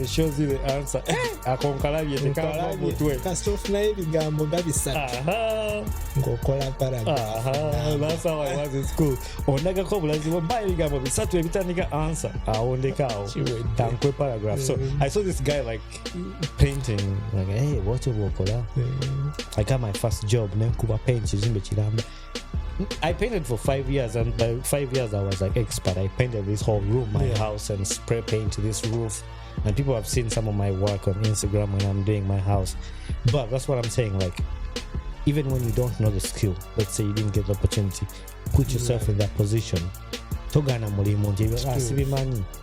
it shows you the answer. Akonkalabye tekava mutwe. Kasofuna ebigambo gabisatu. Ngokola paragraph. That's how I was in school. Onagako bulaziwa mbaye ebigambo bisatu ebitandika answer. Awondekao. Tankwe paragraph. So I saw this guy like painting. Like, hey, what you wokola? I got my first job. Nenkuba paint chizimbe chiramba. I painted for 5 years, and by 5 years I was like expert. I painted this whole room, my house, and spray paint this roof. And people have seen some of my work on Instagram when I'm doing my house. But that's what I'm saying, like, even when you don't know the skill, let's say you didn't get the opportunity, put yourself in that position. Togana mulimo,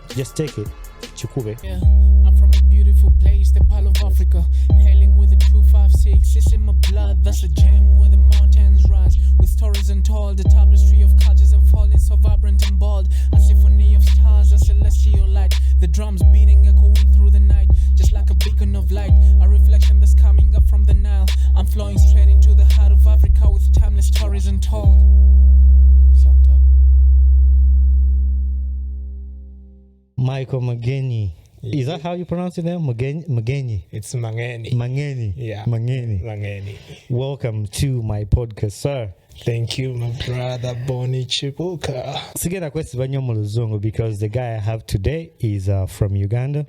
just take it. Chukube. Yeah, I'm from a beautiful place, the Pearl of Africa. Hailing with a 256, it's in my blood. That's a gem where the mountains rise. With stories untold, the tapestry of cultures unfolding, so vibrant and bold. A symphony of stars, a celestial light. The drums beating, echoing through the night, just like a beacon of light. A reflection that's coming up from the Nile. I'm flowing straight into the heart of Africa with timeless stories untold. Sup, dog? Michael Mangeni. Is that how you pronounce it now? Mangeni? It's Mangeni. Mangeni. Yeah. Mangeni. Welcome to my podcast, sir. Thank you, my brother Bonnie Chibuka. Sigena kwesiba nnyo mu Luzungu because the guy I have today is from Uganda.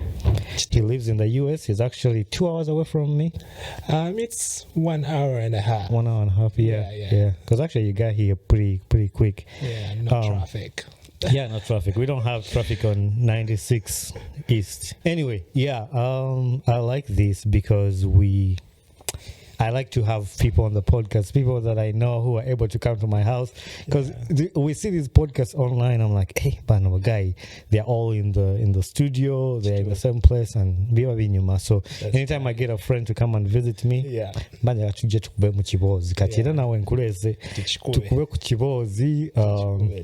He lives in the US. He's actually 2 hours away from me. It's 1 hour and a half. 1 hour and a half, yeah. Because actually you got here pretty quick. Yeah, no traffic. Yeah, no traffic. We don't have traffic on 96 East. Anyway, I like this because I like to have people on the podcast, people that I know who are able to come to my house. Because we see these podcasts online. I'm like, hey, Bano guy, they're all in the studio. They're in the same place, and biba binyuma. So anytime I get a friend to come and visit me, banja tujje tukube mu kibozi. Kati nawe nkuleze tukube ku kibozi.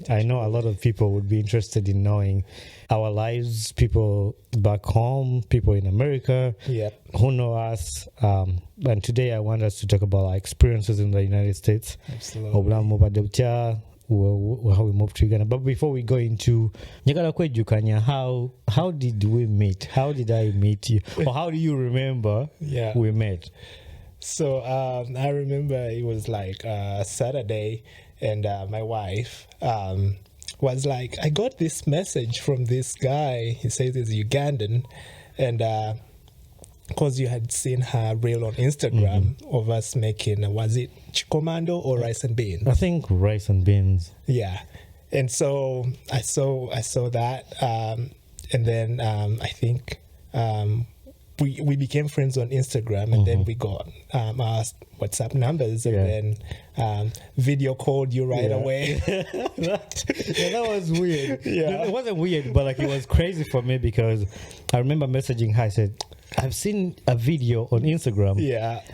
I know a lot of people would be interested in knowing our lives, people back home, people in America who know us. And today I want us to talk about our experiences in the United States. Absolutely. How we moved to Uganda. But before we go into how did we meet? How did I meet you? Or how do you remember we met? So I remember it was like Saturday, and my wife was like, I got this message from this guy. He says he's Ugandan, and because you had seen her reel on Instagram of us making, was it chikomando or rice and beans? I think rice and beans. Yeah, and so I saw that, and then I think we became friends on Instagram, and then we got our WhatsApp numbers, and then video called you right away. That was weird. It wasn't weird, but like it was crazy for me because I remember messaging her. I said, I've seen a video on Instagram,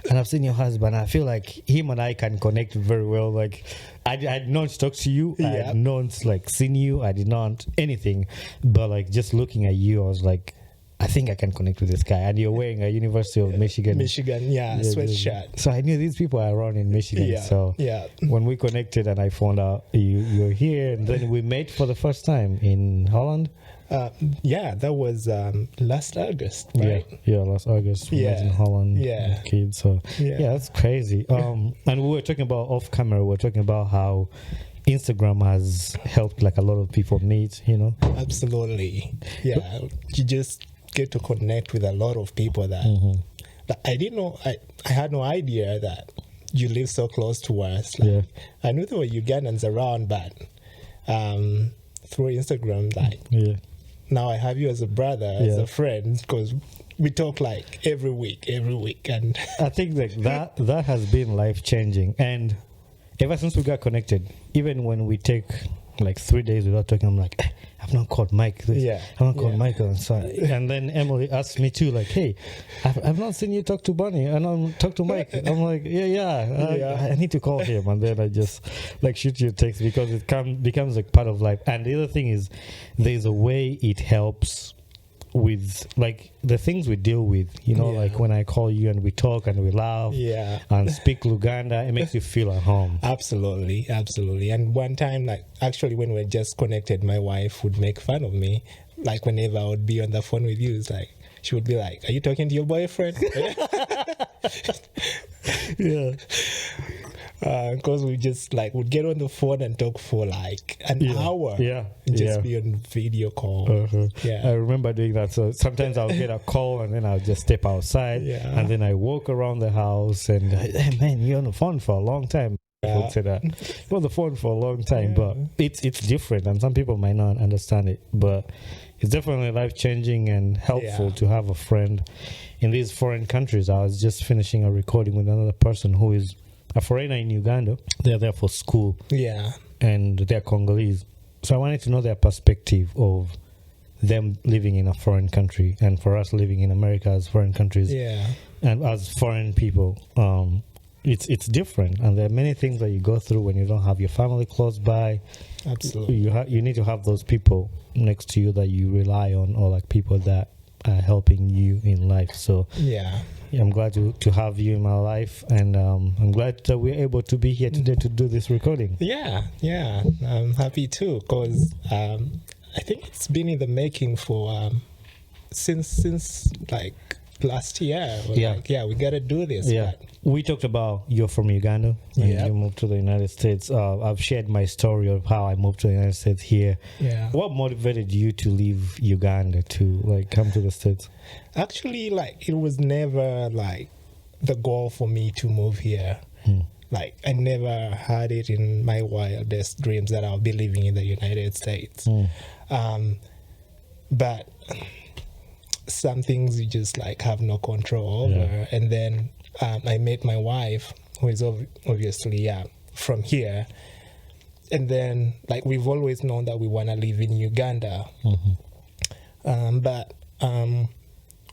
and I've seen your husband. I feel like him and I can connect very well. Like I had not talked to you, I had not like seen you, I did not anything, but like just looking at you, I was like, I think I can connect with this guy. And you're wearing a University of Michigan sweatshirt. So I knew these people are around in Michigan. So when we connected and I found out you're here, and then we met for the first time in Holland. That was last August, right? Last August. We met in Holland. Kids. So that's crazy. And we were talking about off camera. We were talking about how Instagram has helped like a lot of people meet. Absolutely. Yeah, you just get to connect with a lot of people that I didn't know. I had no idea that you live so close to us. Like, I knew there were Ugandans around, but through Instagram, now I have you as a brother, as a friend, because we talk like every week, and I think that has been life changing. And ever since we got connected, even when we take like 3 days without talking, I'm like, I've not called Mike. I've not called Michael. And then Emily asked me too, like, hey, I've not seen you talk to Bunny and talk to Mike. I'm like, I need to call him. And then I just like shoot you a text because it becomes like part of life. And the other thing is, there's a way it helps with like the things we deal with, like when I call you and we talk and we laugh and speak Luganda, it makes you feel at home. Absolutely. And one time, like actually when we're just connected, my wife would make fun of me. Like whenever I would be on the phone with you, it's like she would be like, "Are you talking to your boyfriend?" Yeah. Because we just like would get on the phone and talk for like an hour. Yeah. And just be on video call. Yeah. I remember doing that. So sometimes I'll get a call and then I'll just step outside. Yeah. And then I walk around the house and, hey, man, you're on the phone for a long time. I would say that. You're on the phone for a long time, but it's different and some people might not understand it. But it's definitely life-changing and helpful to have a friend in these foreign countries. I was just finishing a recording with another person who is a foreigner in Uganda. They're there for school. Yeah. And they're Congolese. So I wanted to know their perspective of them living in a foreign country and for us living in America as foreign countries. Yeah. And as foreign people, it's different. And there are many things that you go through when you don't have your family close by. Absolutely. You need to have those people next to you that you rely on, or like people that are helping you in life. So yeah, I'm glad to have you in my life, and I'm glad that we're able to be here today to do this recording. Yeah, I'm happy too, because I think it's been in the making for since like last year. We gotta do this. Yeah, we talked about you're from Uganda and you moved to the United States. I've shared my story of how I moved to the United States here. Yeah, what motivated you to leave Uganda to like come to the States? Actually, like it was never like the goal for me to move here. Like I never had it in my wildest dreams that I'll be living in the United States. But some things you just like have no control over. And then I met my wife, who is obviously from here. And then like we've always known that we want to live in Uganda. But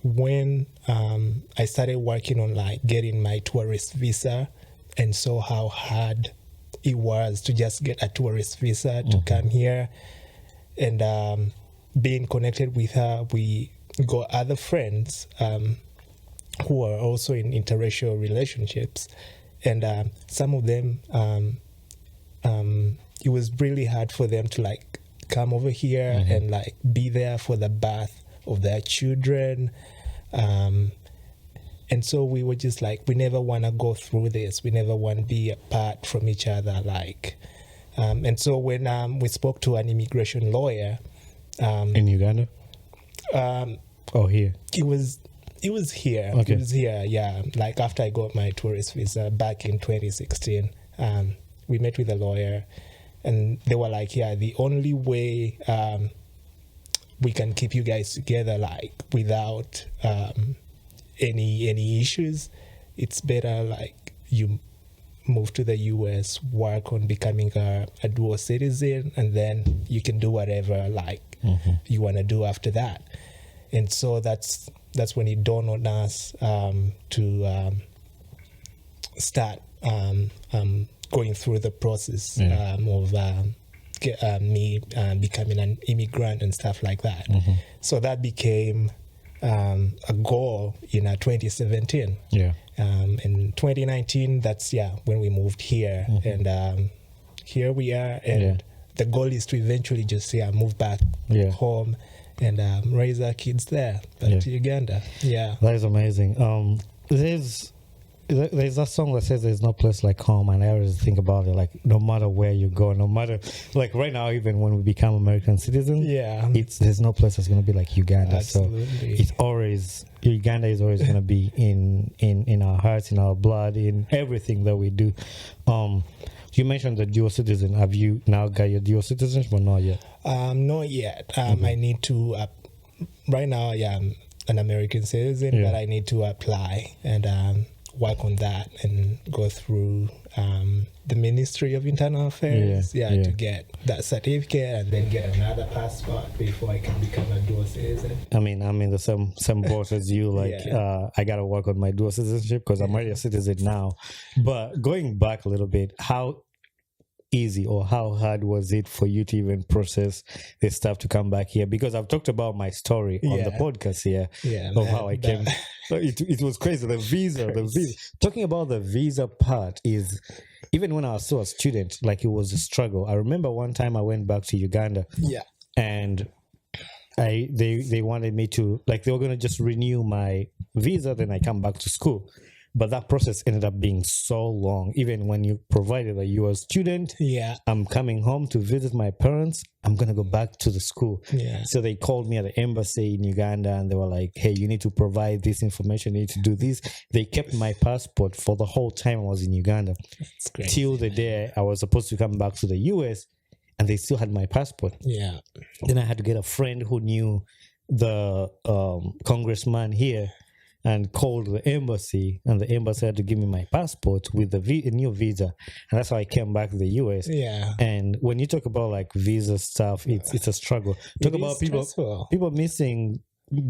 when I started working on like getting my tourist visa and saw how hard it was to just get a tourist visa to come here, and being connected with her, we got other friends who are also in interracial relationships, and some of them it was really hard for them to like come over here and like be there for the birth of their children, and so we were just like, we never want to go through this, we never want to be apart from each other, like and so when we spoke to an immigration lawyer in Uganda, here it was here. Okay. It was here, yeah. Like after I got my tourist visa back in 2016, we met with a lawyer, and they were like, yeah, the only way we can keep you guys together, like without any issues, it's better like you move to the US, work on becoming a dual citizen, and then you can do whatever like you want to do after that. And so that's when it dawned on us to start going through the process of me becoming an immigrant and stuff like that. So that became a goal in 2017. In 2019, that's when we moved here, and here we are. And the goal is to eventually just move back home and raise our kids there, back to Uganda. Yeah, that is amazing. There's a song that says there's no place like home, and I always think about it, like no matter where you go, no matter like right now, even when we become American citizens, there's no place that's gonna be like Uganda. Absolutely. So it's always, Uganda is always gonna be in our hearts, in our blood, in everything that we do. You mentioned the dual citizen. Have you now got your dual citizenship or not yet? Not yet. I need to. Right now, I'm an American citizen, but I need to apply and work on that and go through the Ministry of Internal Affairs, to get that certificate and then get another passport before I can become a dual citizen. I mean, I'm in the same boat as you. Like, I gotta work on my dual citizenship because I'm already a citizen now. But going back a little bit, how easy or how hard was it for you to even process this stuff to come back here? Because I've talked about my story on the podcast here of how I came. So it was crazy. The visa. Talking about the visa part is, even when I was still a student, like it was a struggle. I remember one time I went back to Uganda, and they wanted me to, like, they were going to just renew my visa, then I come back to school. But that process ended up being so long. Even when you provided that you are a student, Yeah. I'm coming home to visit my parents, I'm going to go back to the school. Yeah. So they called me at the embassy in Uganda and they were like, hey, you need to provide this information, you need to do this. They kept my passport for the whole time I was in Uganda. It's great. Till the day I was supposed to come back to the US, and they still had my passport. Yeah. Then I had to get a friend who knew the congressman here and called the embassy, and the embassy had to give me my passport with a new visa, and that's how I came back to the US. Yeah. And when you talk about like visa stuff, it's a struggle. Talk about people missing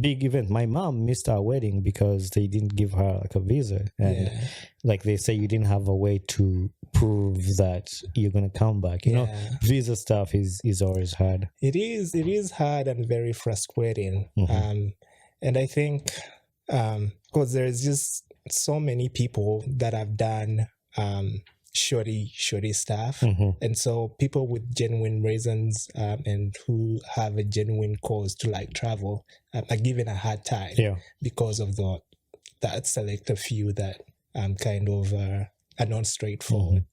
big events. My mom missed our wedding because they didn't give her like a visa, and like they say you didn't have a way to prove that you're gonna come back. You know, visa stuff is always hard. It is hard and very frustrating. And I think because there's just so many people that have done shoddy stuff, and so people with genuine reasons and who have a genuine cause to like travel are given a hard time because of that select few that kind of are not straightforward.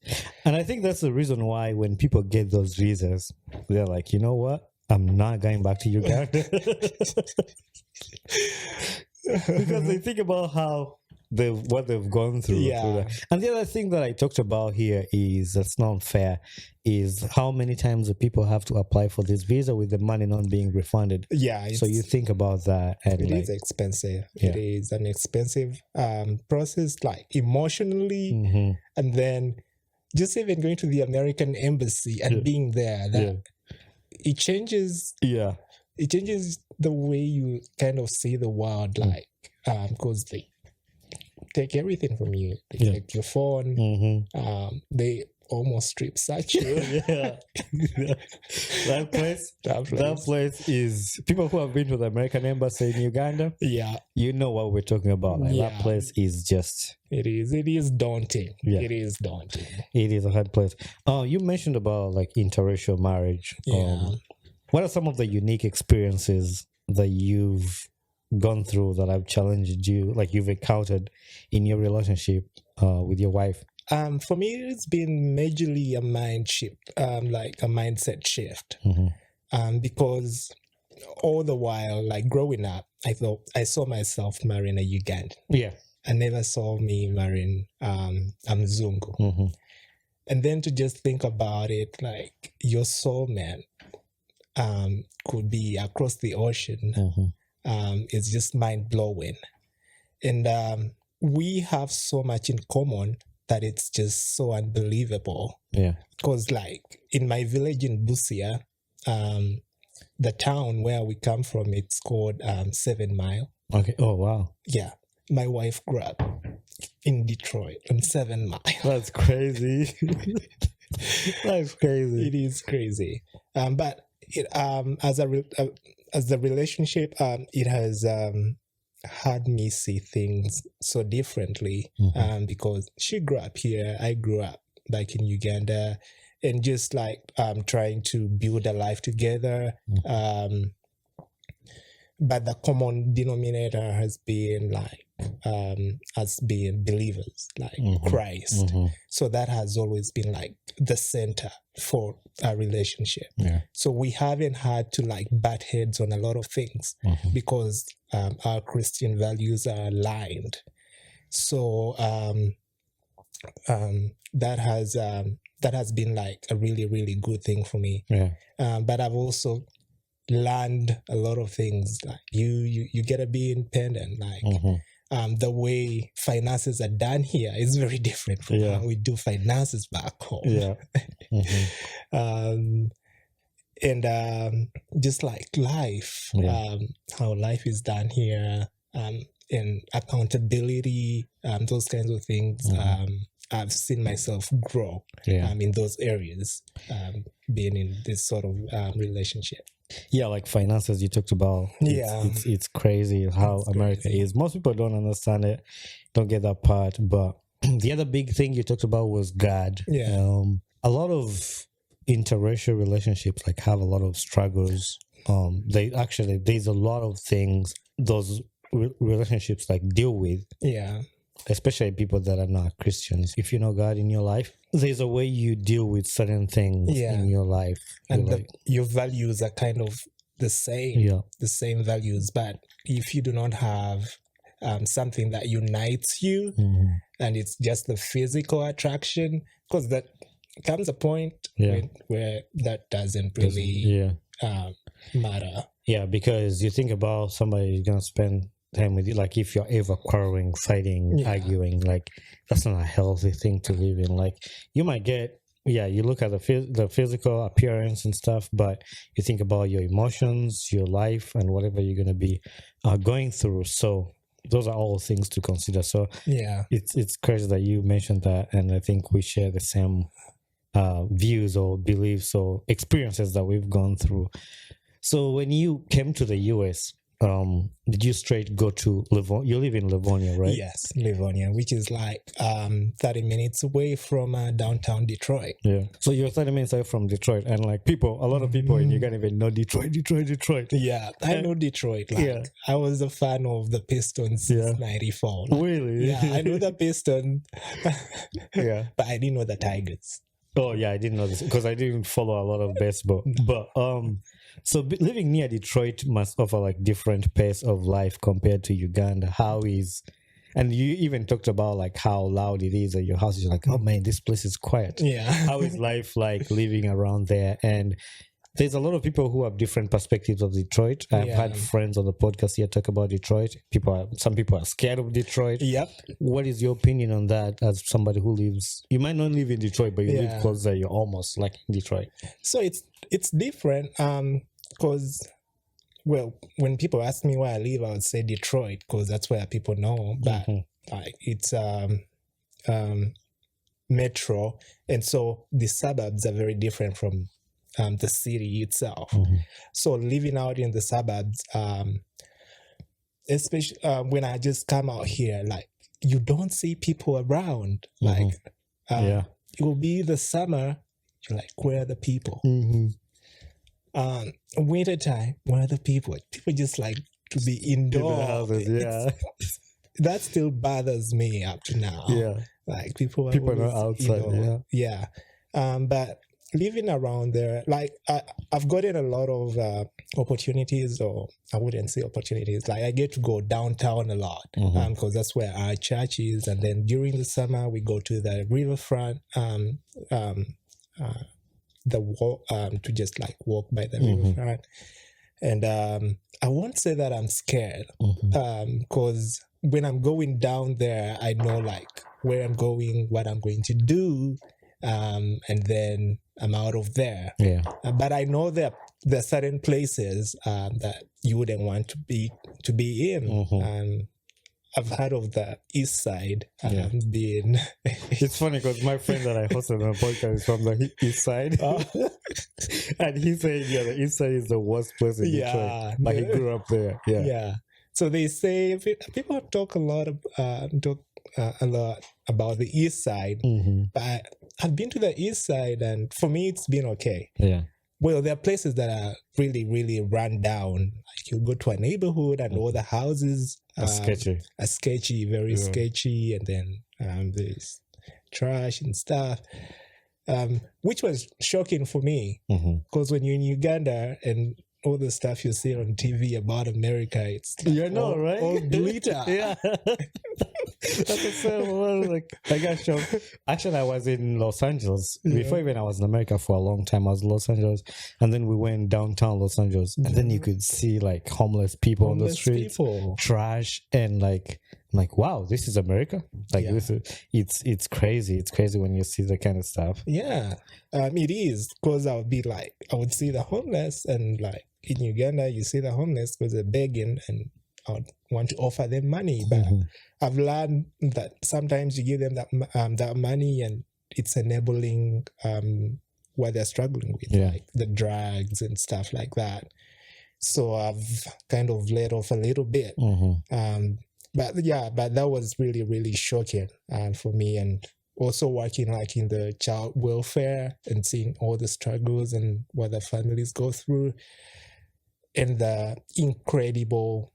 And I think that's the reason why when people get those visas, they're like, you know what, I'm not going back to Uganda. Because they think about how what they've gone through. Yeah. And the other thing that I talked about here is that's not fair is how many times the people have to apply for this visa with the money not being refunded. Yeah. So you think about that, and it is expensive. It is an expensive process, like emotionally, and then just even going to the American embassy and being there. It changes. Yeah. It changes the way you kind of see the world, like, because they take everything from you. They take your phone. They almost strip search you. That place is, people who have been to the American embassy in Uganda, you know what we're talking about. Like, that place is just... It is daunting. It is daunting. It is a hard place. You mentioned about like interracial marriage. What are some of the unique experiences that you've gone through that have challenged you, like you've encountered in your relationship with your wife? For me, it's been majorly a like a mindset shift. Because all the while, like growing up, I saw myself marrying a Ugandan. Yeah. I never saw me marrying a Mzungu. And then to just think about it, like your soulmate could be across the ocean. It's just mind-blowing. And we have so much in common that it's just so unbelievable. Yeah. Because like in my village in Busia, the town where we come from, it's called 7 Mile. Okay. Oh, wow. Yeah. My wife grew up in Detroit on 7 Mile. That's crazy. That's crazy. It is crazy. But it, as the relationship, it has had me see things so differently. Because she grew up here, I grew up like in Uganda, and just like trying to build a life together. But the common denominator has been like believers, like Christ. So that has always been like the center for our relationship. So we haven't had to like butt heads on a lot of things because our Christian values are aligned. So that has been like a really, really good thing for me. But I've also learned a lot of things. Like you gotta be independent. Like the way finances are done here is very different from how we do finances back home. And just like life, how life is done here, and accountability, those kinds of things. I've seen myself grow in those areas, being in this sort of relationship. Yeah, like finances you talked about. It's crazy how America is. Most people don't understand it, don't get that part. But the other big thing you talked about was God. A lot of interracial relationships like have a lot of struggles there's a lot of things those relationships like deal with, Yeah. especially people that are not Christians. If you know God in your life, there's a way you deal with certain things in your life. And your values are kind of the same values. But if you do not have something that unites you, and it's just the physical attraction, because that comes a point where that doesn't really matter. Yeah, because you think about somebody who's gonna spend time with you, like if you're ever quarreling, fighting, arguing, like that's not a healthy thing to live in. Like you might get, you look at the physical appearance and stuff, but you think about your emotions, your life, and whatever you're gonna be going through. So those are all things to consider. So it's crazy that you mentioned that, and I think we share the same views or beliefs or experiences that we've gone through. So when you came to the US, did you straight go to Livonia? You live in Livonia, right? Yes, Livonia, which is like 30 minutes away from downtown Detroit. Yeah. So you're 30 minutes away from Detroit, and like a lot of people, and you can't even know Detroit. Yeah, I know Detroit. Like I was a fan of the Pistons since '94. Like, really? Yeah, I know the Pistons. But I didn't know the Tigers. Oh yeah, I didn't know this because I didn't follow a lot of baseball. But so living near Detroit must offer like different pace of life compared to Uganda. And you even talked about like how loud it is at your house. You're like, oh man, this place is quiet. Yeah. How is life like living around there? And there's a lot of people who have different perspectives of Detroit. I've had friends on the podcast here talk about Detroit. Some people are scared of Detroit. Yep. What is your opinion on that as somebody who lives, you might not live in Detroit, but you live closer, you're almost like in Detroit. So it's different because, well, when people ask me where I live, I would say Detroit because that's where people know. But like it's metro, and so the suburbs are very different from the city itself. So living out in the suburbs, especially when I just come out here, like you don't see people around. Like it will be the summer, you're like, where are the people? Winter time, where are the people? People just like to be indoors. That still bothers me up to now. Like people are not outside. Indoor. But living around there, like I've gotten a lot of opportunities, or I wouldn't say opportunities, like I get to go downtown a lot because that's where our church is, and then during the summer we go to the riverfront to just like walk by the riverfront. And I won't say that I'm scared because when I'm going down there, I know like where I'm going, what I'm going to do, and then I'm out of there. But I know that there are certain places that you wouldn't want to be in. I've heard of the East Side being. It's funny because my friend that I hosted on a podcast is from the East Side, and he said, the East Side is the worst place in Detroit, but he grew up there. So they say people talk a lot about the East Side, but I've been to the East Side, and for me, it's been okay. Well, there are places that are really, really run down. Like you go to a neighborhood and all the houses are sketchy, very sketchy, and then there's trash and stuff, which was shocking for me because when you're in Uganda and all the stuff you see on TV about America, it's like right? all glitter. That's the same one. Like I got shocked. Actually, I was in Los Angeles before even I was in America for a long time. I was in Los Angeles, and then we went downtown Los Angeles, and then you could see like homeless people on the streets, trash, and like I'm like, wow, this is America. Like this is it's crazy. It's crazy when you see that kind of stuff. It is because I would see the homeless, and like in Uganda, you see the homeless because they're begging, and I would want to offer them money, but I've learned that sometimes you give them that money, and it's enabling what they're struggling with, like the drugs and stuff like that. So I've kind of let off a little bit. But that was really, really shocking for me, and also working like in the child welfare and seeing all the struggles and what the families go through. and the incredible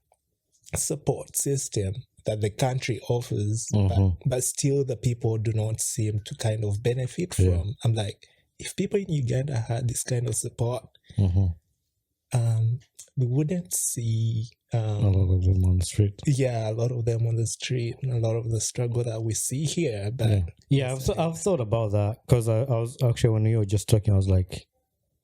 support system that the country offers, but still the people do not seem to kind of benefit from. I'm like, if people in Uganda had this kind of support, we wouldn't see a lot of them on the street. Yeah, a lot of them on the street, and a lot of the struggle that we see here. But I've thought about that because I was actually, when you were just talking, I was like,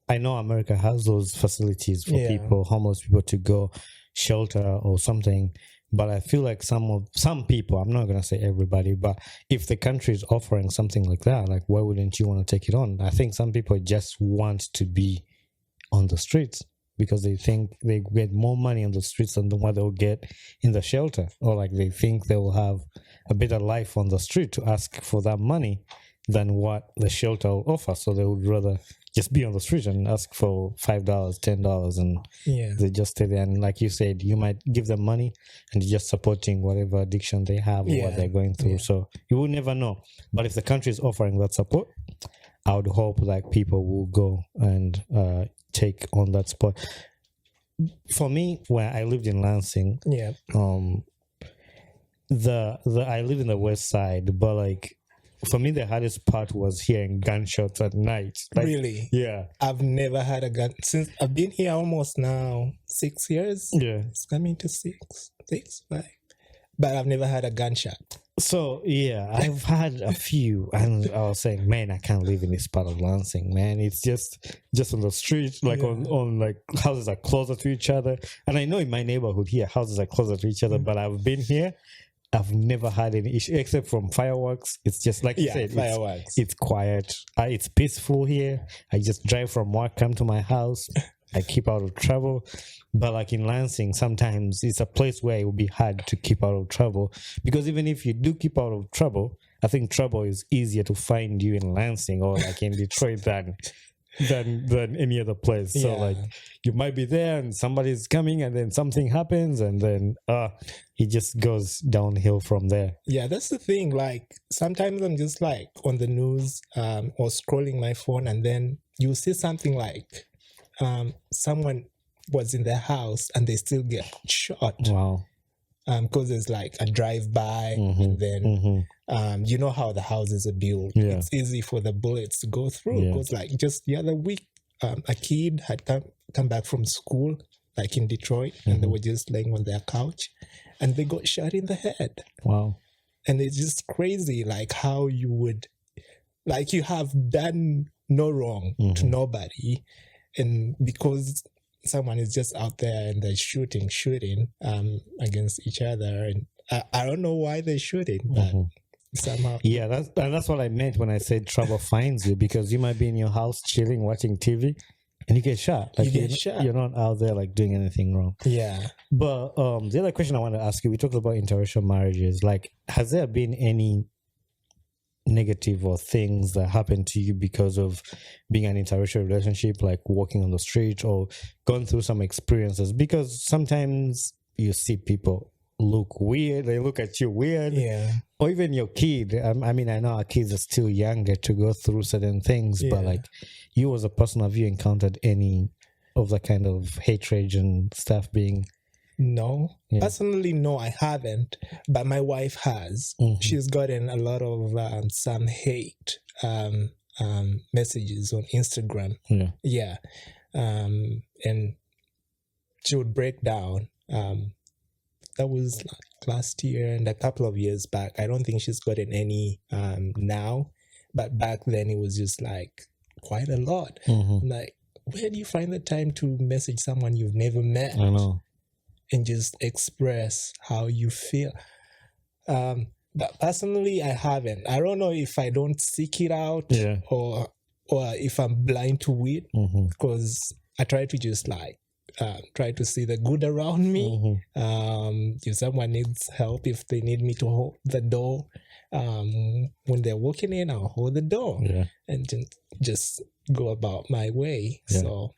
I know America has those facilities for people, homeless people, to go shelter or something. But I feel like some people, I'm not going to say everybody, but if the country is offering something like that, like, why wouldn't you want to take it on? I think some people just want to be on the streets because they think they get more money on the streets than what they'll get in the shelter. Or like they think they will have a better life on the street to ask for that money than what the shelter will offer. So they would rather just be on the street and ask for $5, $10, and they just stay there. And like you said, you might give them money and you're just supporting whatever addiction they have or what they're going through. So you will never know. But if the country is offering that support, I would hope like people will go and take on that spot. For me, when I lived in Lansing, I lived in the west side, but like, for me, the hardest part was hearing gunshots at night. Like, really? Yeah. I've never had a gun since I've been here almost now 6 years. Yeah. It's coming to 5. But I've never had a gunshot. So, yeah, I've had a few. And I was saying, man, I can't live in this part of Lansing, man. It's just on the street, like on like houses are closer to each other. And I know in my neighborhood here, houses are closer to each other, but I've been here. I've never had any issue except from fireworks. It's just like you said, fireworks. It's quiet. It's peaceful here. I just drive from work, come to my house. I keep out of trouble. But like in Lansing, sometimes it's a place where it will be hard to keep out of trouble, because even if you do keep out of trouble, I think trouble is easier to find you in Lansing or like in Detroit than any other place. So like you might be there and somebody's coming and then something happens and then it just goes downhill from there. Yeah, that's the thing. Like sometimes I'm just like on the news or scrolling my phone, and then you see something like someone was in their house and they still get shot. Wow. Because there's like a drive-by, and then you know how the houses are built. Yeah. It's easy for the bullets to go through. Because like just the other week, a kid had come back from school, like in Detroit, and they were just laying on their couch, and they got shot in the head. Wow. And it's just crazy, like how you would, like you have done no wrong to nobody, and because someone is just out there and they're shooting against each other, and I don't know why they're shooting, but somehow. Yeah, that's what I meant when I said trouble finds you, because you might be in your house chilling, watching TV, and you get shot. Like you're not out there like doing anything wrong. Yeah. But the other question I want to ask you, we talked about interracial marriages. Like, has there been any negative or things that happened to you because of being an interracial relationship, like walking on the street or going through some experiences? Because sometimes you see people look weird, they look at you weird, or even your kid. I mean, I know our kids are still younger to go through certain things, but like you as a person, have you encountered any of that kind of hatred and stuff being? No, personally, no, I haven't. But my wife has. She's gotten a lot of some hate messages on Instagram. And she would break down. That was like last year and a couple of years back. I don't think she's gotten any now, but back then it was just like quite a lot. I'm like, where do you find the time to message someone you've never met? I know. And just express how you feel. But personally, I haven't. I don't know if I don't seek it out or if I'm blind to it, because I try to just like try to see the good around me. If someone needs help, if they need me to hold the door, when they're walking in, I'll hold the door and just go about my way. So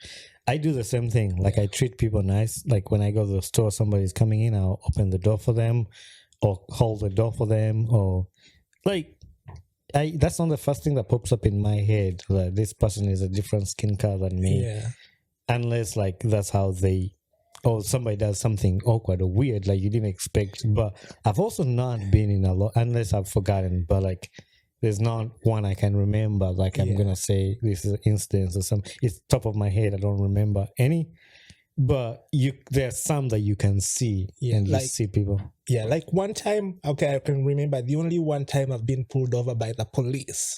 I do the same thing. Like I treat people nice. Like when I go to the store, somebody's coming in, I'll open the door for them or hold the door for them, or like that's not the first thing that pops up in my head, that this person is a different skin color than me. Unless like that's how they or somebody does something awkward or weird, like you didn't expect. But I've also not been in a lot, unless I've forgotten. But like, there's not one I can remember. Like I'm gonna say this is an instance or something. It's top of my head. I don't remember any. But there's some that you can see and you see people. Yeah, like one time, okay, I can remember the only one time I've been pulled over by the police.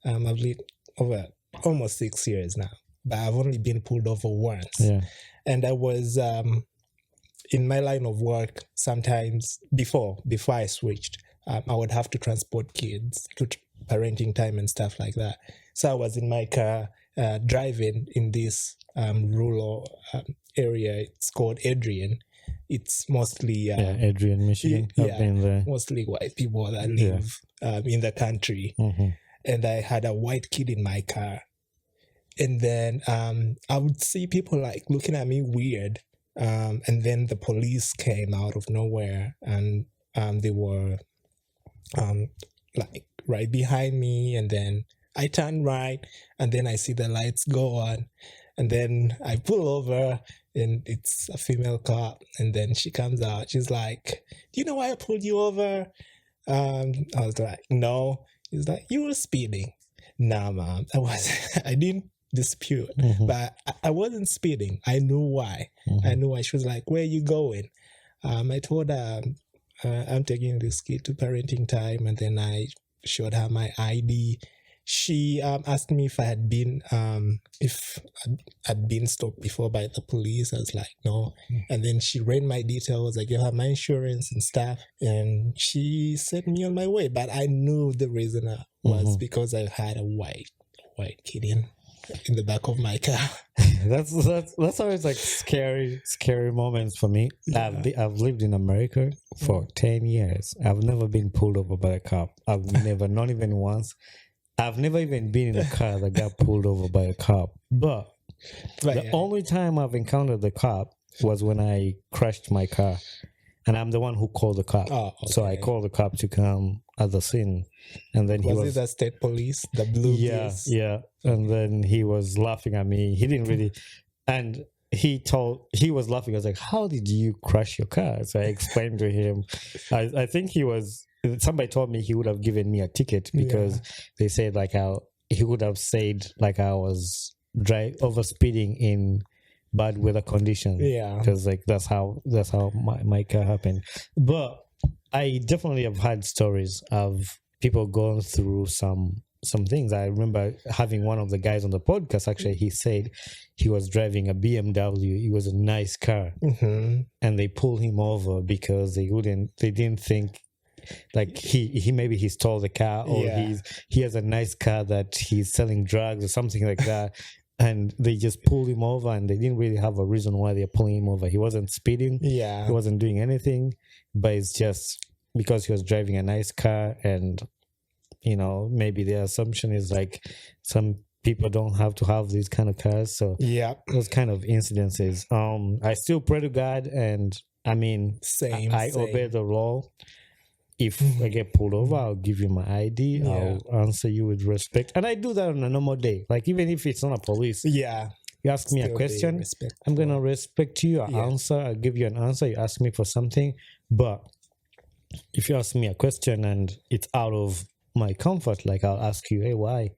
I've lived over almost 6 years now, but I've only been pulled over once. Yeah. And I was in my line of work sometimes before I switched. I would have to transport kids to parenting time and stuff like that. So I was in my car driving in this rural area. It's called Adrian. It's mostly Adrian, Michigan. I've been there. Mostly white people that live in the country. And I had a white kid in my car. And then I would see people like looking at me weird. And then the police came out of nowhere, and they were like right behind me. And then I turn right, and then I see the lights go on, and then I pull over, and it's a female cop. And then she comes out. She's like, "Do you know why I pulled you over?" I was like, "No." He's like, "You were speeding." Nah, mom, I didn't dispute, but I wasn't speeding. I knew why. I knew why. She was like, "Where are you going?" I told her, "I'm taking this kid to parenting time," and then I showed her my ID. She asked me if I had been stopped before by the police. I was like, no. And then she ran my details. I gave her my insurance and stuff, and she sent me on my way. But I knew the reason was because I had a white kid in the back of my car. That's always like scary moments for me. Yeah. I've lived in America for 10 years. I've never been pulled over by a cop. I've never, not even once. I've never even been in a car that got pulled over by a cop. But the only time I've encountered the cop was when I crashed my car. And I'm the one who called the cop. Oh, okay. So I called the cop to come at the scene. And then was it the state police? The blue case? Yeah. And then he was laughing at me. He didn't really... And he was laughing. I was like, "How did you crash your car?" So I explained to him. I think somebody told me he would have given me a ticket because they said like he would have said like I was over speeding in bad weather conditions. Yeah, because like that's how my car happened. But I definitely have had stories of people going through some things. I remember having one of the guys on the podcast. Actually, he said he was driving a BMW. It was a nice car, and they pulled him over because they didn't think. Like he stole the car, or he has a nice car that he's selling drugs or something like that, and they just pulled him over, and they didn't really have a reason why they're pulling him over. He wasn't speeding, he wasn't doing anything, but it's just because he was driving a nice car, and maybe the assumption is like some people don't have to have these kind of cars. So those kind of incidences. I still pray to God, and I mean, I obey the law. If I get pulled over, I'll give you my ID. I'll answer you with respect. And I do that on a normal day. Like, even if it's not a police. Yeah. You ask me a question, I'm going to respect you. I'll give you an answer. You ask me for something. But if you ask me a question and it's out of my comfort, like I'll ask you, "Hey, why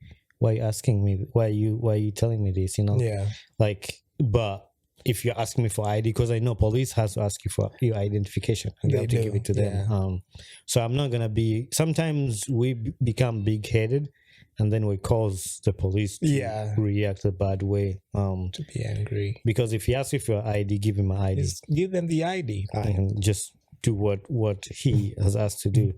are you asking me? Why are you telling me this?" Yeah. Like, but if you're asking me for ID, because I know police has to ask you for your identification, and you have to give it to them. So I'm not gonna be. Sometimes we become big-headed, and then we cause the police to react a bad way. To be angry. Because if he asks you for your ID, give him an ID. Just give them the ID. And just do what he has asked to do.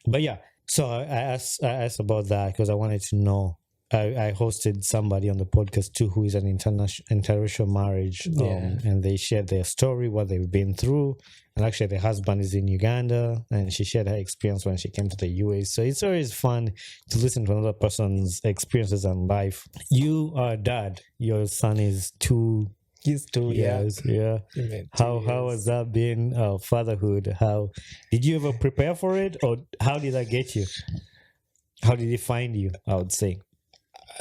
But yeah. So I asked about that because I wanted to know. I hosted somebody on the podcast too who is an interracial marriage, and they shared their story, what they've been through. And actually, the husband is in Uganda, and she shared her experience when she came to the US. So it's always fun to listen to another person's experiences and life. You are a dad. Your son is 2. He's 2 years. Yeah. How has that been? Fatherhood. How did you ever prepare for it, or how did that get you? How did it find you? I would say.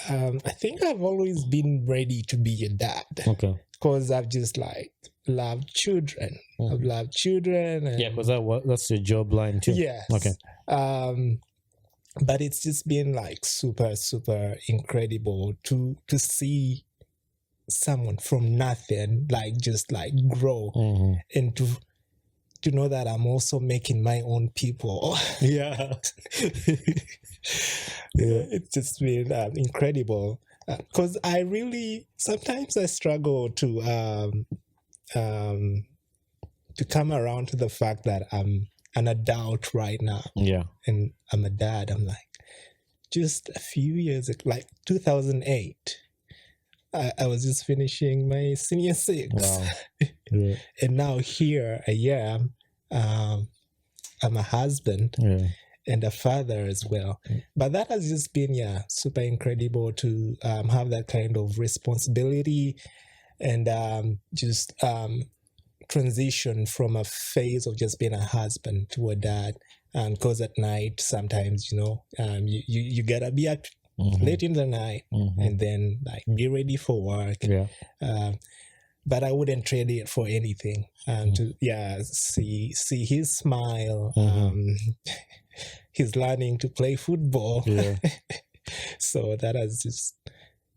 I think I've always been ready to be a dad. Okay. Because I've just like love children. I've loved children. And Yeah, because that's your job line too. yes. Okay. But it's just been like super, super incredible to see someone from nothing, like just like grow and to know that I'm also making my own people. Yeah. It's just been incredible. Because I really sometimes I struggle to come around to the fact that I'm an adult right now. Yeah. And I'm a dad. I'm like, just a few years ago, like 2008, I was just finishing my senior 6. Wow. Yeah. And now here I am. I'm a husband and a father as well. But that has just been, super incredible to have that kind of responsibility and just transition from a phase of just being a husband to a dad. Because at night, sometimes, you gotta be up late in the night and then like be ready for work. Yeah. But I wouldn't trade it for anything. To see his smile. He's learning to play football. Yeah. So that has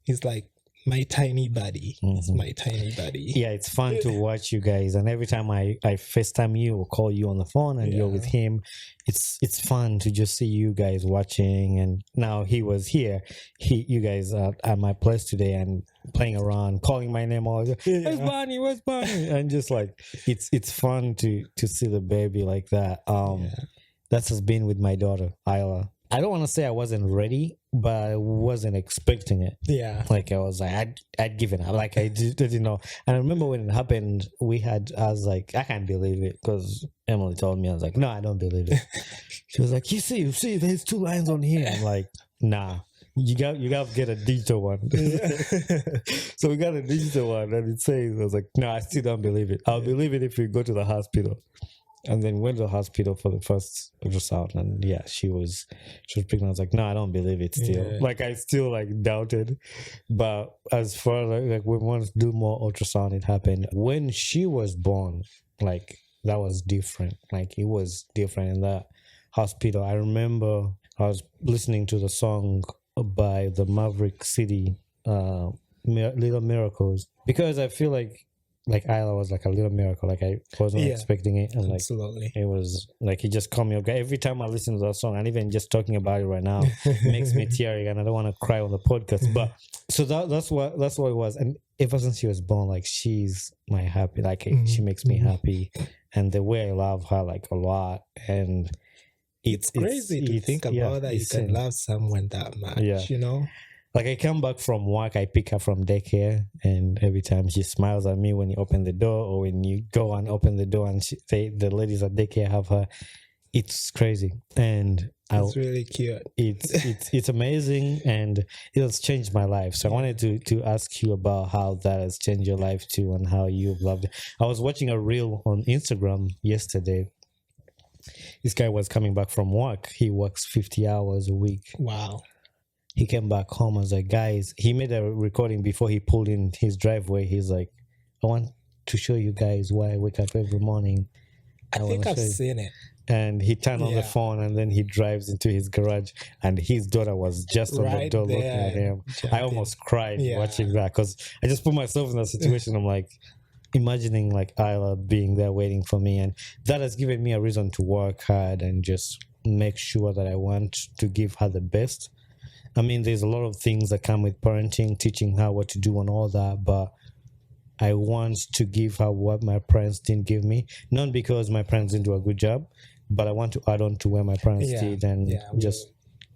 he's like my tiny buddy. It's my tiny buddy. Yeah, it's fun to watch you guys, and every time I FaceTime you or call you on the phone and you're with him, it's fun to just see you guys watching. And now he was here. You guys are at my place today and playing around, calling my name all the time. Where's Barney? Where's Barney? And just like it's fun to see the baby like that. That has been with my daughter, Isla. I don't want to say I wasn't ready, but I wasn't expecting it. Yeah. Like I was like, I'd given up. Like I didn't know. And I remember when it happened, I was like, I can't believe it. Because Emily told me, I was like, no, I don't believe it. She was like, you see, there's 2 lines on here. I'm like, nah. You got to get a digital one. So we got a digital one and it says, I was like, no, I still don't believe it. I'll believe it if we go to the hospital. And then went to the hospital for the first ultrasound, and she was pregnant. I was like, no, I don't believe it still. Yeah. Like I still like doubted. But as far as like we wanted to do more ultrasound, it happened. When she was born, like that was different. Like it was different in that hospital. I remember I was listening to the song by the Maverick City, Little Miracles, because I feel like Isla was like a little miracle. Like I wasn't expecting it, and like absolutely, it was like he just caught me up. Every time I listen to that song, and even just talking about it right now makes me teary, and I don't want to cry on the podcast. But so that's what it was. And ever since she was born, like she's my happy. Like she makes me happy, and the way I love her like a lot, and it's crazy to think about that you can love someone that much. You know. Like I come back from work, I pick her from daycare, and every time she smiles at me when you open the door, or when you go and open the door and the ladies at daycare have her. It's crazy, and it's really cute. It's amazing, and it has changed my life. So I wanted to ask you about how that has changed your life too, and how you've loved it. I was watching a reel on Instagram yesterday. This guy was coming back from work. He works 50 hours a week. Wow. He came back home. I was like, guys, he made a recording before he pulled in his driveway. He's like, I want to show you guys why I wake up every morning. I think I've seen it. And he turned on the phone, and then he drives into his garage, and his daughter was just on the door looking at him. I almost cried watching that, because I just put myself in that situation. I'm like, imagining like Isla being there waiting for me, and that has given me a reason to work hard and just make sure that I want to give her the best. I mean, there's a lot of things that come with parenting, teaching her what to do and all that, but I want to give her what my parents didn't give me. Not because my parents didn't do a good job, but I want to add on to where my parents did, and just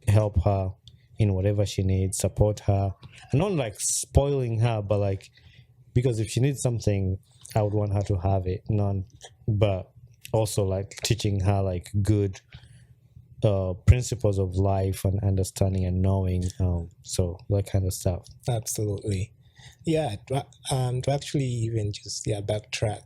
help her in whatever she needs, support her. And not like spoiling her, but like, because if she needs something, I would want her to have it. But also like teaching her like good principles of life and understanding and knowing, so that kind of stuff. Absolutely. To actually even just backtrack,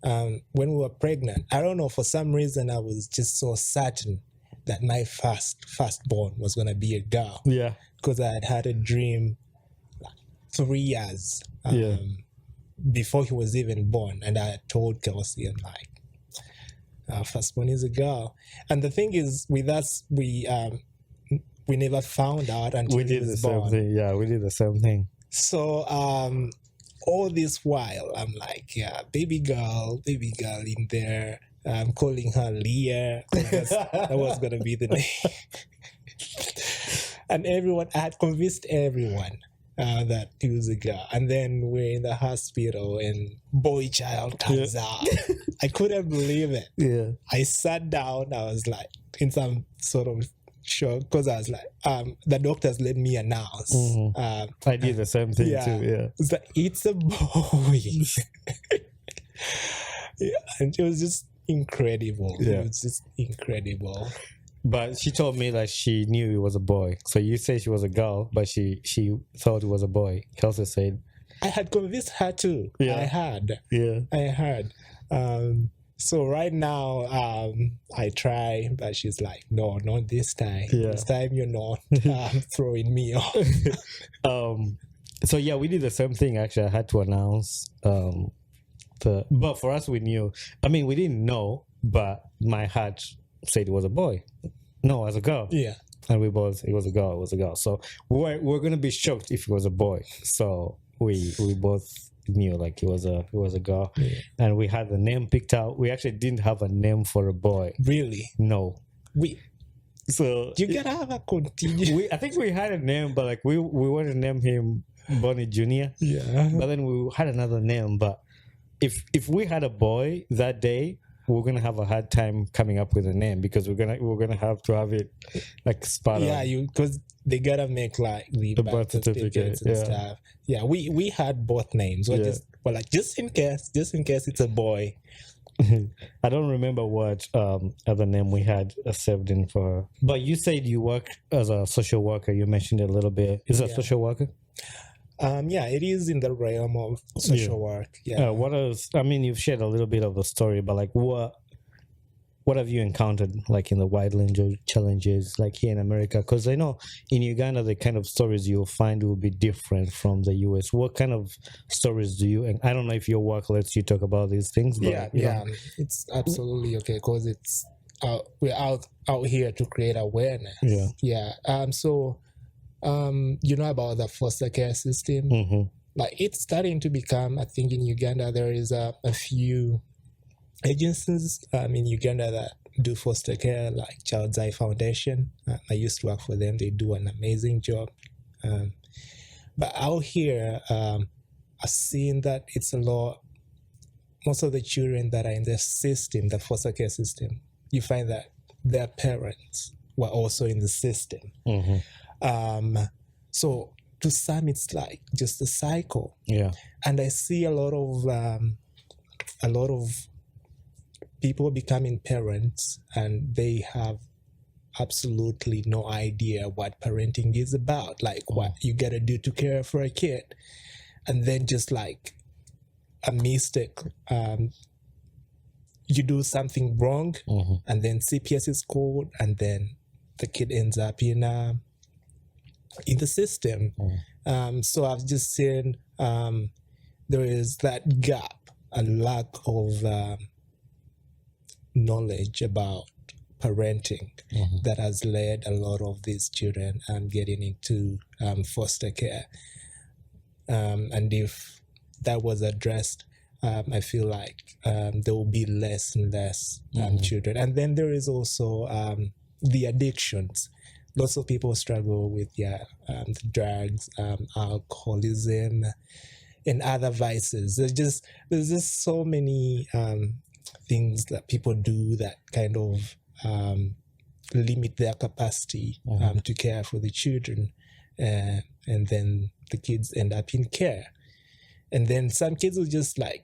when we were pregnant, I don't know, for some reason I was just so certain that my firstborn was going to be a girl, because I had a dream 3 years before he was even born. And I told Kelsey, I'm like, our firstborn is a girl. And the thing is, with us, we never found out until We he did was the same born. thing. Yeah, we did the same thing. So all this while, I'm like, yeah, baby girl in there. I'm calling her Leah. That was gonna be the name. And I had convinced everyone that he was a girl. And then we're in the hospital and boy child comes out. I couldn't believe it. Yeah. I sat down. I was like in some sort of shock because I was like, the doctors let me announce. I did the same thing too. Yeah. It's like, it's a boy. Yeah, and it was just incredible. Yeah. It was just incredible. But she told me that she knew it was a boy. So you say she was a girl, but she thought it was a boy. Kelsey said. I had convinced her too. Yeah. I had. Yeah. I had. So right now, I try, but she's like, no, not this time. Yeah. This time you're not throwing me off. So yeah, we did the same thing. Actually, I had to announce. But for us, we knew. I mean, we didn't know, but my heart said it was a boy. No, it was a girl. Yeah. And we both, it was a girl. It was a girl. So we're gonna be shocked if it was a boy. So we both knew like it was a girl, and we had the name picked out. We actually didn't have a name for a boy. Really? No. So You gotta have a continue. I think we had a name, but like we wanted to name him Bonnie Jr. Yeah. But then we had another name. But if we had a boy that day, we're gonna have a hard time coming up with a name because we're gonna have to have it like spot on. Yeah, because they gotta make like the birth certificates and stuff. Yeah, we had both names. Just in case it's a boy. I don't remember what other name we had saved in for her. But you said you work as a social worker. You mentioned it a little bit. Is it a social worker? Yeah, it is in the realm of social work. Yeah. What else? I mean, you've shared a little bit of the story, but like what have you encountered like in the wide range of challenges like here in America? Because I know in Uganda the kind of stories you'll find will be different from the US. What kind of stories do you? And I don't know if your work lets you talk about these things. But, it's absolutely okay because it's we're out here to create awareness. Yeah. So you know about the foster care system. Like it's starting to become. I think in Uganda there is a few agencies in Uganda that do foster care, like Child's Eye Foundation. I used to work for them. They do an amazing job. But out here, I've seen that it's a lot. Most of the children that are in the system, the foster care system, you find that their parents were also in the system. So to some, it's like just a cycle. Yeah. And I see a lot of people becoming parents and they have absolutely no idea what parenting is about, like what you gotta do to care for a kid. And then just like a mistake, you do something wrong and then CPS is called and then the kid ends up in the system. So I've just seen there is that gap, a lack of knowledge about parenting that has led a lot of these children getting into foster care. And if that was addressed, I feel like there will be less and less children. And then there is also the addictions. Lots of people struggle with drugs, alcoholism, and other vices. There's just so many things that people do that kind of limit their capacity to care for the children, and then the kids end up in care. And then some kids will just like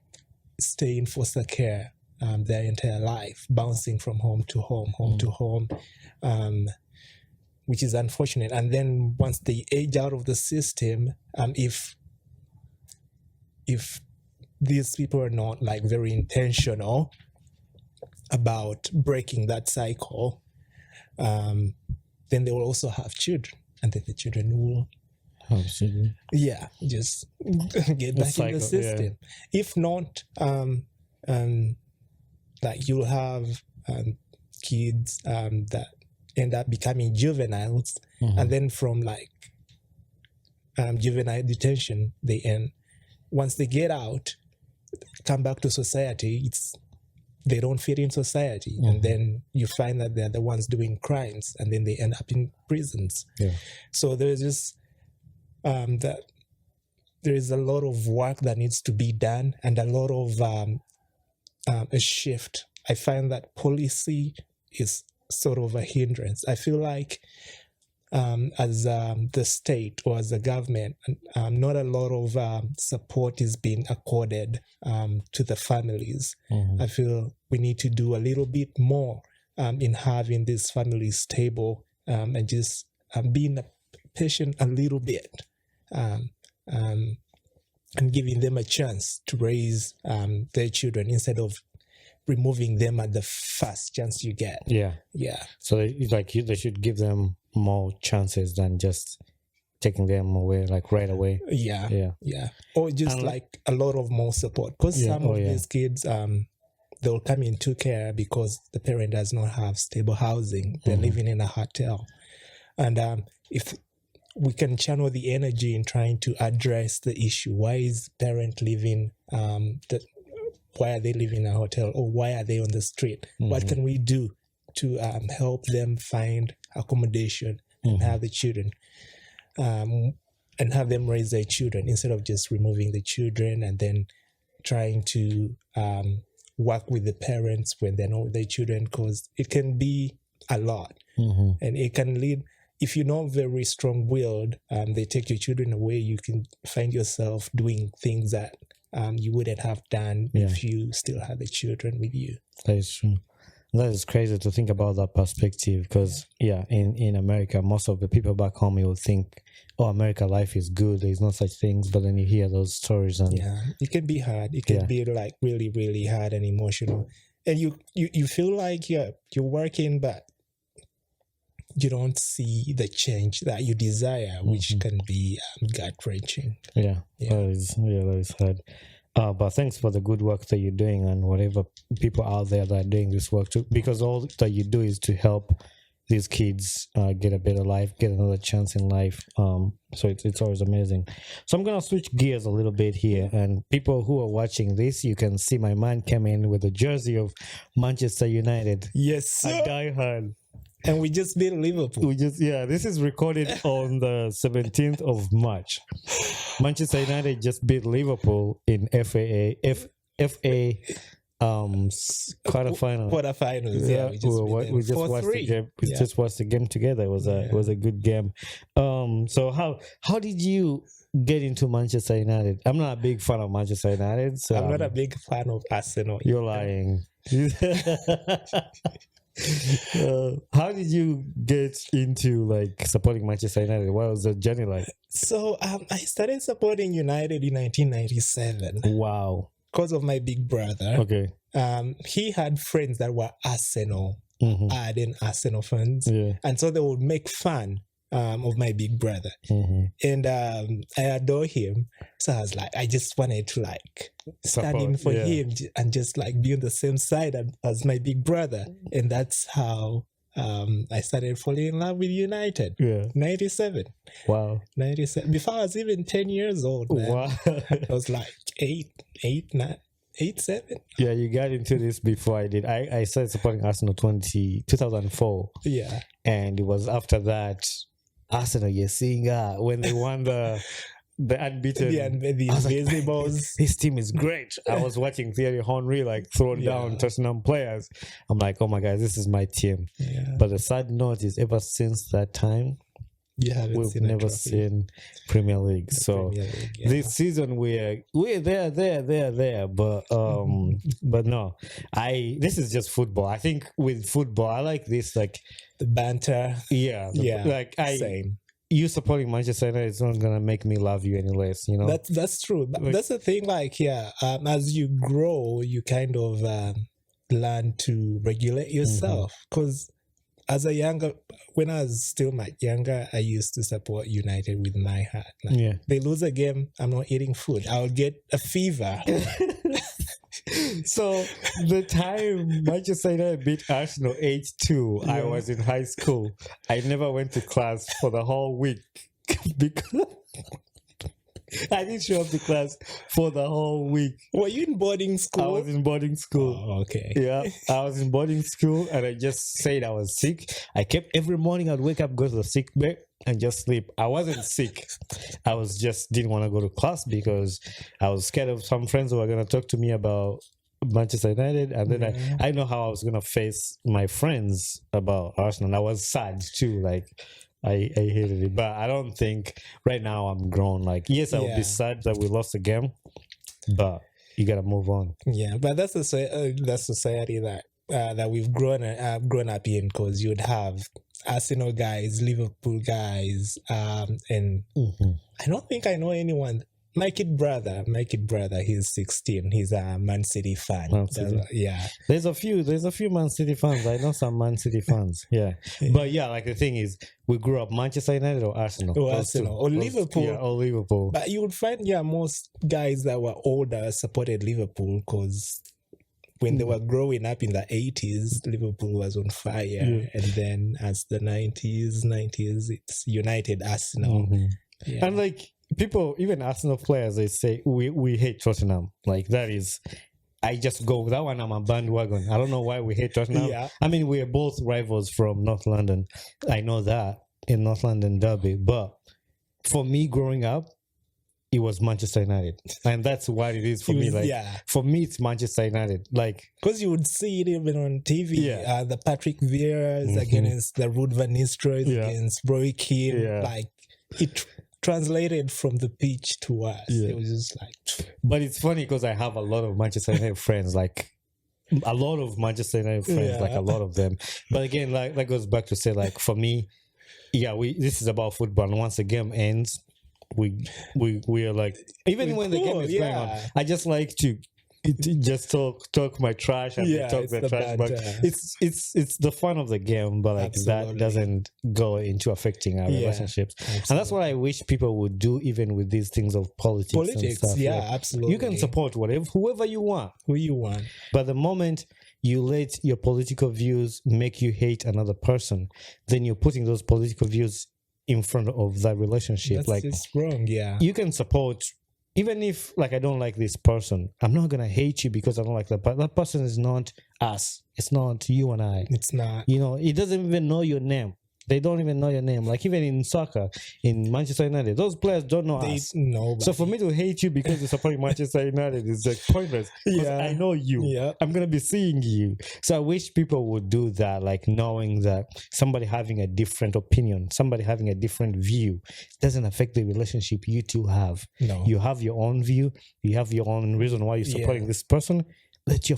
stay in foster care their entire life, bouncing from home to home, to home, which is unfortunate. And then once they age out of the system, if these people are not like very intentional about breaking that cycle, then they will also have children, and then the children will Absolutely. Yeah, just get back in the system. If not, like you'll have kids that end up becoming juveniles, and then from like juvenile detention, once they get out, come back to society, they don't fit in society, and then you find that they're the ones doing crimes, and then they end up in prisons. So there's just that there is a lot of work that needs to be done, and a lot of a shift. I find that policy is sort of a hindrance. I feel like as the state or as a government, not a lot of support is being accorded to the families. I feel we need to do a little bit more in having these families stable, and just being patient a little bit, and giving them a chance to raise their children instead of removing them at the first chance you get. So they should give them more chances than just taking them away like right away. Or just like a lot of more support, because some of these kids they'll come into care because the parent does not have stable housing. They're living in a hotel, and if we can channel the energy in trying to address the issue, why is parent living why are they living in a hotel, or why are they on the street? What can we do to help them find accommodation and have the children, and have them raise their children instead of just removing the children and then trying to work with the parents when they're not with their children, because it can be a lot, and it can lead, if you're not very strong-willed, they take your children away, you can find yourself doing things that you wouldn't have done if you still had the children with you. That is true. That is crazy to think about that perspective, because in America, most of the people back home, you would think, oh, America life is good, there's no such things, but then you hear those stories and it can be hard. It can be like really, really hard and emotional, and you feel like you're working, but you don't see the change that you desire, which can be gut-wrenching. That is hard. But thanks for the good work that you're doing, and whatever people out there that are doing this work too, because all that you do is to help these kids get a better life, get another chance in life. So it's always amazing. So I'm gonna switch gears a little bit here, and people who are watching this, you can see my man came in with a jersey of Manchester United. Yes, sir. A diehard. And we just beat Liverpool. This is recorded on the 17th of March. Manchester United just beat Liverpool in FA quarterfinals. We just watched the game. We just watched the game together. It was a good game. So how did you get into Manchester United? I'm not a big fan of Manchester United. So I'm not a big fan of Arsenal. You're lying. How did you get into like supporting Manchester United? What was the journey like? So I started supporting United in 1997. Wow. Because of my big brother. Okay. He had friends that were Arsenal, ardent Arsenal fans. And so they would make fun of my big brother. And I adore him. So I was like, I just wanted to like stand in for him and just like be on the same side as my big brother. And that's how I started falling in love with United. 97. Wow. 97. Before I was even 10 years old, man. Wow. I was like 8, 9, 8, 7. Yeah, you got into this before I did. I started supporting Arsenal 2004. Yeah. And it was after that, Arsenal, you're seeing when they won the unbeaten. The Invisibles. Like, his team is great. I was watching Thierry Henry like throw down Tottenham players. I'm like, oh my God, this is my team. But the sad note is, ever since that time, we've never seen Premier League. So this season we're there, but but no, this is just football. I think with football, I like this, like the banter. Same. You supporting Manchester United is not gonna make me love you any less, you know. That's true. But that's the thing. Like, as you grow, you kind of learn to regulate yourself, because as a younger, when I was still much younger, I used to support United with my heart. Like, they lose a game, I'm not eating food. I'll get a fever. So the time Manchester United beat Arsenal 8-2, I was in high school. I never went to class for the whole week because I didn't show up to class for the whole week. Were you in boarding school? I was in boarding school. Oh, okay. Yeah, I was in boarding school and I just said I was sick. I kept every morning I'd wake up, go to the sick bay and just sleep. I wasn't sick. I was just didn't want to go to class because I was scared of some friends who were going to talk to me about Manchester United. And then I know how I was going to face my friends about Arsenal. And I was sad too. Like, I hated it, but I don't think right now I'm grown. Like, yes, I would be sad that we lost the game, but you gotta move on. Yeah, but that's the society that we've grown up in, because you'd have Arsenal guys, Liverpool guys, and I don't think I know anyone. My kid brother, he's 16. He's a Man City fan. There's a few Man City fans. I know some Man City fans. Yeah. But yeah, like the thing is, we grew up Manchester United or Arsenal. Or Liverpool. Yeah, or Liverpool. But you would find, most guys that were older supported Liverpool because when they were growing up in the 80s, Liverpool was on fire. Yeah. And then as the 90s, it's United, Arsenal. Yeah. And like, people, even Arsenal players, they say we hate Tottenham. Like, that is, I just go with that one. I'm a bandwagon. I don't know why we hate Tottenham. Yeah. I mean, we are both rivals from North London. I know that in North London derby. But for me, growing up, it was Manchester United, and that's what it is for me. Like, for me, it's Manchester United. Like, because you would see it even on TV. Yeah. The Patrick Vieira's against the Ruud van Nistelrooy against Roy Keane. Yeah. Like, it translated from the pitch to us. It was just like. But it's funny because I have a lot of Manchester United friends. Like, a lot of Manchester United friends. Like, a lot of them. But again, like, that goes back to say, like, for me, this is about football. And once the game ends, we are like, even when the game is going on, I just like to just talk my trash and talk the trash. But it's the fun of the game, but like that doesn't go into affecting our relationships. Absolutely. And that's what I wish people would do, even with these things of politics and stuff. Yeah, like, absolutely. You can support whoever you want, who you want, but the moment you let your political views make you hate another person, then you're putting those political views in front of that relationship. It's wrong. Yeah, you can support, even if, like, I don't like this person, I'm not gonna hate you because I don't like that. But that person is not us. It's not you and I. It's not. It doesn't even know your name. They don't even know your name. Like, even in soccer, in Manchester United, those players don't know us. Nobody. So for me to hate you because you're supporting Manchester United is like pointless. Yeah, I know you. Yeah, I'm gonna be seeing you. So I wish people would do that, like, knowing that somebody having a different opinion, somebody having a different view, doesn't affect the relationship you two have. No, you have your own view. You have your own reason why you're supporting this person. Let your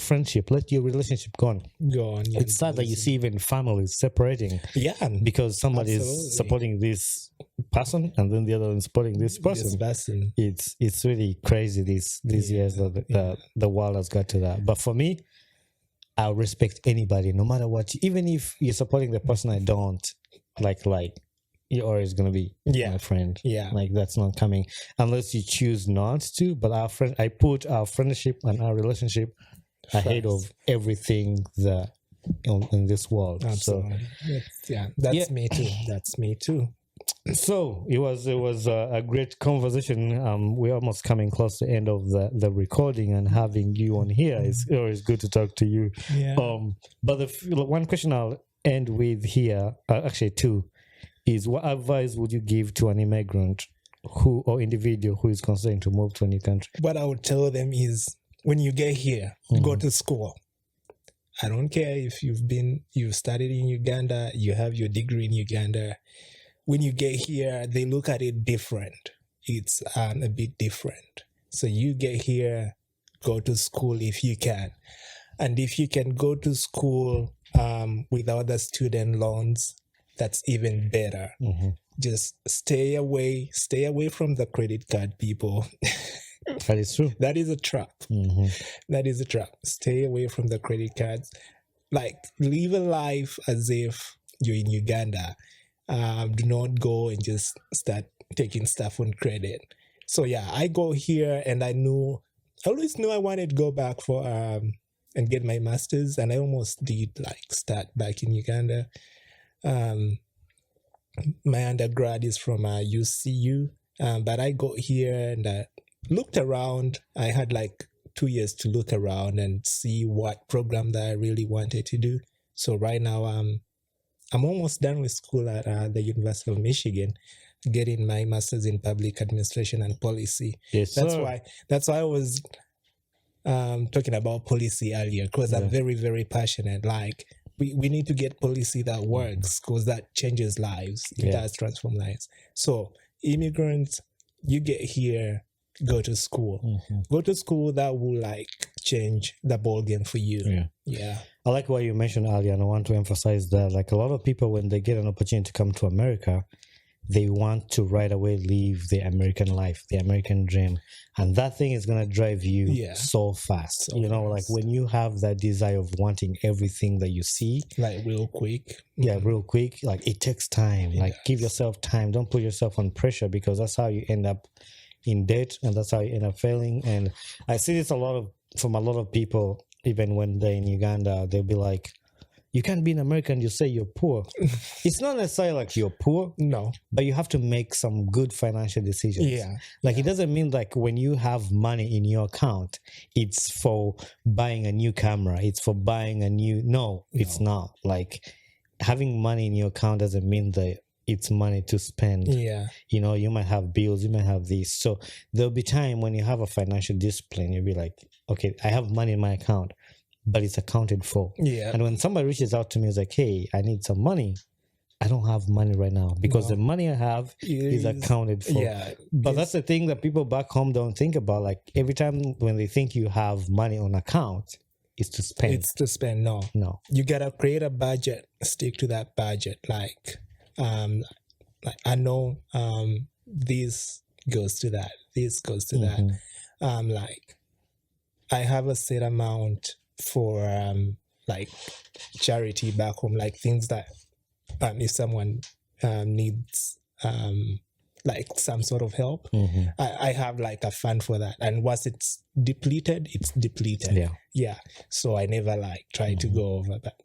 relationship go on. It's sad that you see even families separating. Yeah. Because somebody is supporting this person and then the other one is supporting this person. It's really crazy these years that the world has got to that. But for me, I'll respect anybody, no matter what. Even if you're supporting the person I don't like, you're always going to be my friend. Yeah. Like, that's not coming unless you choose not to. But I put our friendship and our relationship ahead of everything that in this world. Absolutely. So, that's me too. That's me too. So it was a great conversation. We're almost coming close to the end of the recording, and having you on here is always good to talk to you. Yeah. But the one question I'll end with here, actually two, is what advice would you give to an immigrant or individual who is considering to move to a new country? What I would tell them is, when you get here, go to school. I don't care if you've studied in Uganda, you have your degree in Uganda. When you get here, they look at it different. It's a bit different. So you get here, go to school if you can. And if you can go to school without the student loans, that's even better. Just stay away from the credit card people. That is true. That is a trap. That is a trap. Stay away from the credit cards. Like, live a life as if you're in Uganda, do not go and just start taking stuff on credit. So yeah, I go here, and I always knew I wanted to go back for and get my master's, and I almost did like start back in Uganda. My undergrad is from UCU, but I got here and looked around. I had like 2 years to look around and see what program that I really wanted to do. So right now, I'm almost done with school at the University of Michigan, getting my master's in public administration and policy. Yes, that's sir. why I was talking about policy earlier, because I'm very, very passionate. Like we need to get policy that works, because that changes lives. It does transform lives. So immigrants, you get here, go to school. Go to school, that will like change the ball game for you. Yeah. I like what you mentioned earlier, and I want to emphasize that like a lot of people, when they get an opportunity to come to America, they want to right away live the American life, the American dream. And that thing is going to drive you so fast. So like when you have that desire of wanting everything that you see. Like real quick. Yeah, real quick. Like it takes time. Like give yourself time. Don't put yourself on pressure, because that's how you end up in debt, and that's how you end up failing. And I see this from a lot of people, even when they're in Uganda, they'll be like, you can't be an American, you say you're poor. It's not necessarily like you're poor. No. But you have to make some good financial decisions. Yeah. Like it doesn't mean like when you have money in your account, it's for buying a new camera. It's for buying No, it's not. Like having money in your account doesn't mean that it's money to spend. Yeah. You might have bills, you might have these. So there'll be time when you have a financial discipline, you'll be like, okay, I have money in my account, but it's accounted for. Yeah. And when somebody reaches out to me, it's like, hey, I need some money. I don't have money right now, because the money I have is accounted for. Yeah. But that's the thing that people back home don't think about. Like every time when they think you have money on account, it's to spend. It's to spend. No. You gotta create a budget. Stick to that budget. Like I know this goes to that. This goes to that. Like I have a set amount for like charity back home, like things that if someone needs like some sort of help, I have like a fund for that, and once it's depleted, it's depleted. Yeah. So I never like try to go over that.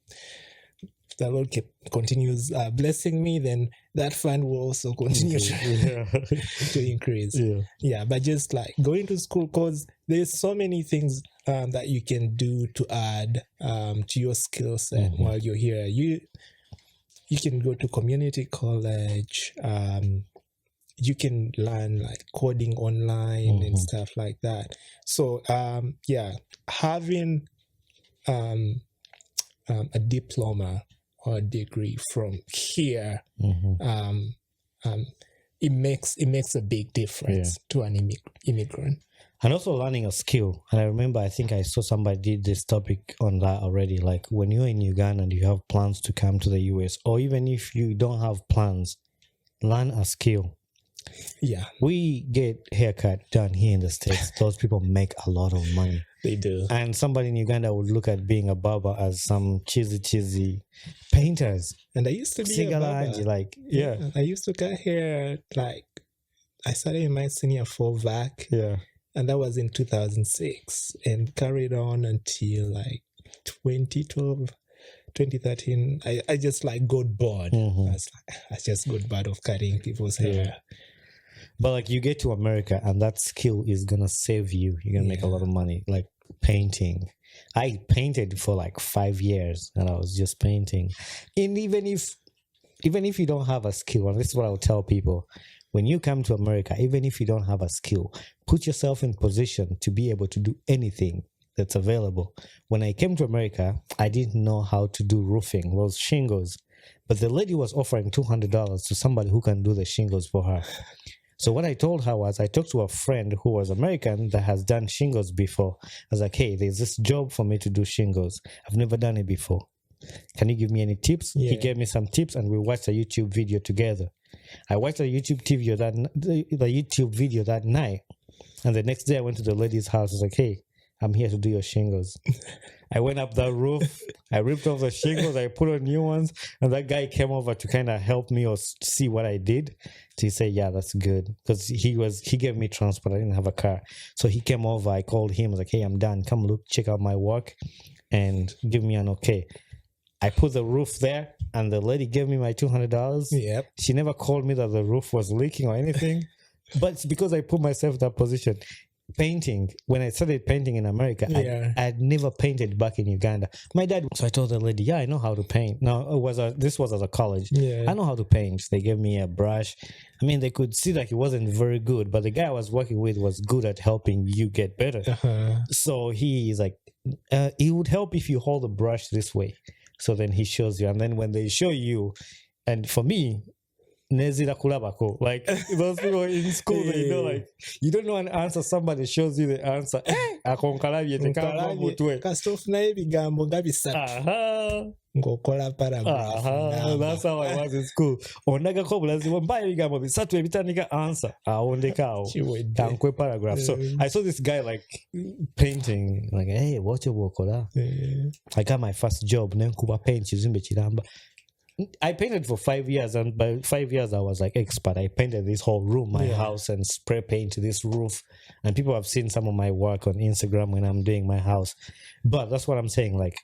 If the Lord continues blessing me, then that fund will also continue to increase. Yeah, but just like going to school, because there's so many things that you can do to add to your skill set while you're here. You can go to community college. You can learn like coding online and stuff like that. So having a diploma or a degree from here, it makes a big difference to an immigrant. And also learning a skill. And I remember, I think I saw somebody did this topic on that already. Like when you're in Uganda and you have plans to come to the US, or even if you don't have plans, learn a skill. Yeah. We get haircut done here in the States. Those people make a lot of money. They do. And somebody in Uganda would look at being a barber as some cheesy painters. And I used to be a barber. Like, I used to cut hair, like, I started in my senior 4 vac. Yeah. And that was in 2006, and carried on until like 2012, 2013. I just like got bored. I just got bored of cutting people's hair. But like you get to America and that skill is going to save you. You're going to make a lot of money. Like painting. I painted for like 5 years and I was just painting. And even if you don't have a skill, and this is what I would tell people, when you come to America, even if you don't have a skill, put yourself in position to be able to do anything that's available. When I came to America, I didn't know how to do roofing, those shingles. But the lady was offering $200 to somebody who can do the shingles for her. So what I told her was, I talked to a friend who was American that has done shingles before. I was like, hey, there's this job for me to do shingles. I've never done it before. Can you give me any tips? He gave me some tips and we watched a YouTube video together. I watched a YouTube video that night, and the next day I went to the lady's house. I was like, hey, I'm here to do your shingles. I went up that roof. I ripped off the shingles. I put on new ones. And that guy came over to kind of help me or see what I did. So he said, yeah, that's good. Because he gave me transport. I didn't have a car. So he came over. I called him. I was like, hey, I'm done. Come look, check out my work and give me an okay. I put the roof there and the lady gave me my $200. Yep. She never called me that the roof was leaking or anything. But it's because I put myself in that position. Painting, when I started painting in America, I had never painted back in Uganda. My dad, so I told the lady, yeah, I know how to paint. Now, this was at a college. Yeah. I know how to paint. They gave me a brush. I mean, they could see that he wasn't very good, but the guy I was working with was good at helping you get better. So he's like, it would help if you hold the brush this way. So then he shows you. And then when they show you, and for me, nezira kulabako. Like those people in school, they know, like, you don't know an answer, somebody shows you the answer. Akonkalabye tekava mutwe. Kasofuna ebigambo nga bisatu. Ng'okola paragraph. That's how I was in school. Ondagako bulazibu mbaye ebigambo bisatu ebitandika answer. Awondekao. Tankwe paragraph. So I saw this guy like painting, like, hey, what you wokola? I got my first job. Nenkuba paint chizimbe chiramba. I painted for 5 years, and by 5 years I was like expert. I painted this whole room, my house, and spray paint this roof. And people have seen some of my work on Instagram when I'm doing my house. But that's what I'm saying. Like,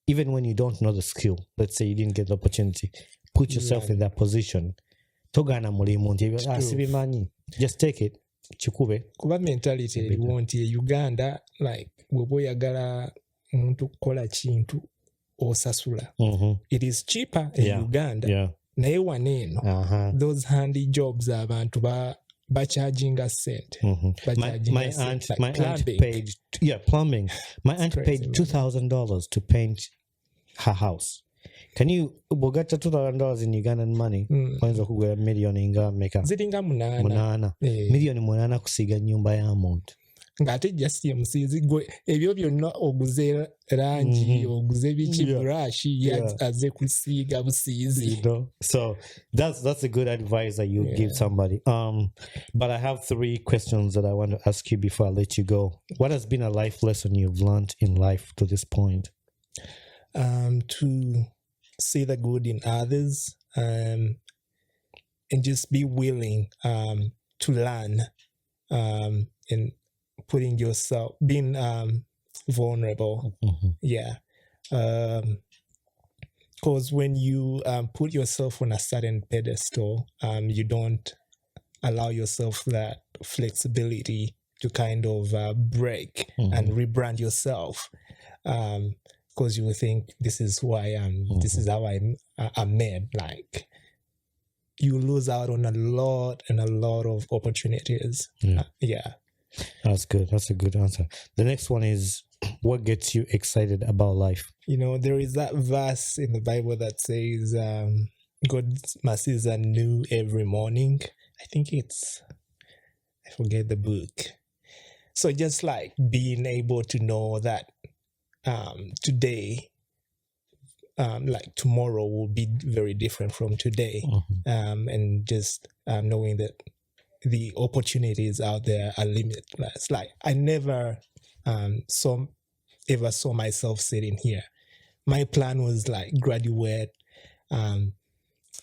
even when you don't know the skill, let's say you didn't get the opportunity, put yourself in that position. Togana mulimu nti just take it. Chikube. Kuba mentality eriwo nti Uganda, like bw'oba oyagala omuntu kukola kintu osasula. It is cheaper in Uganda. Naye waneeno, those handy jobs abantu bacharginga sente. My aunt paid plumbing. My aunt paid $2,000 to paint her house. Can you bogata $2,000 in Ugandan money? Kwanza kugura milioni nga meka. Ziringa munana. Milioni munana kusiga nyumba ya muntu. Ngate just musizi gwe ebyo byonna oguze rangi oguze biki brush aze kusiga busizi, you know. So that's a good advice that you give somebody. But I have 3 questions that I want to ask you before I let you go. What has been a life lesson you've learned in life to this point? To see the good in others, and just be willing to learn, and putting yourself, being vulnerable. Because when you put yourself on a certain pedestal, you don't allow yourself that flexibility to kind of break and rebrand yourself, because you think this is who I am, this is how I'm made. Like, you lose out on a lot of opportunities. That's good. That's a good answer. The next one is, what gets you excited about life? You know, there is that verse in the Bible that says, God's mercies are new every morning. I think I forget the book. So just like being able to know that today, like tomorrow will be very different from today. And just knowing that the opportunities out there are limitless. Like, I never ever saw myself sitting here. My plan was like graduate,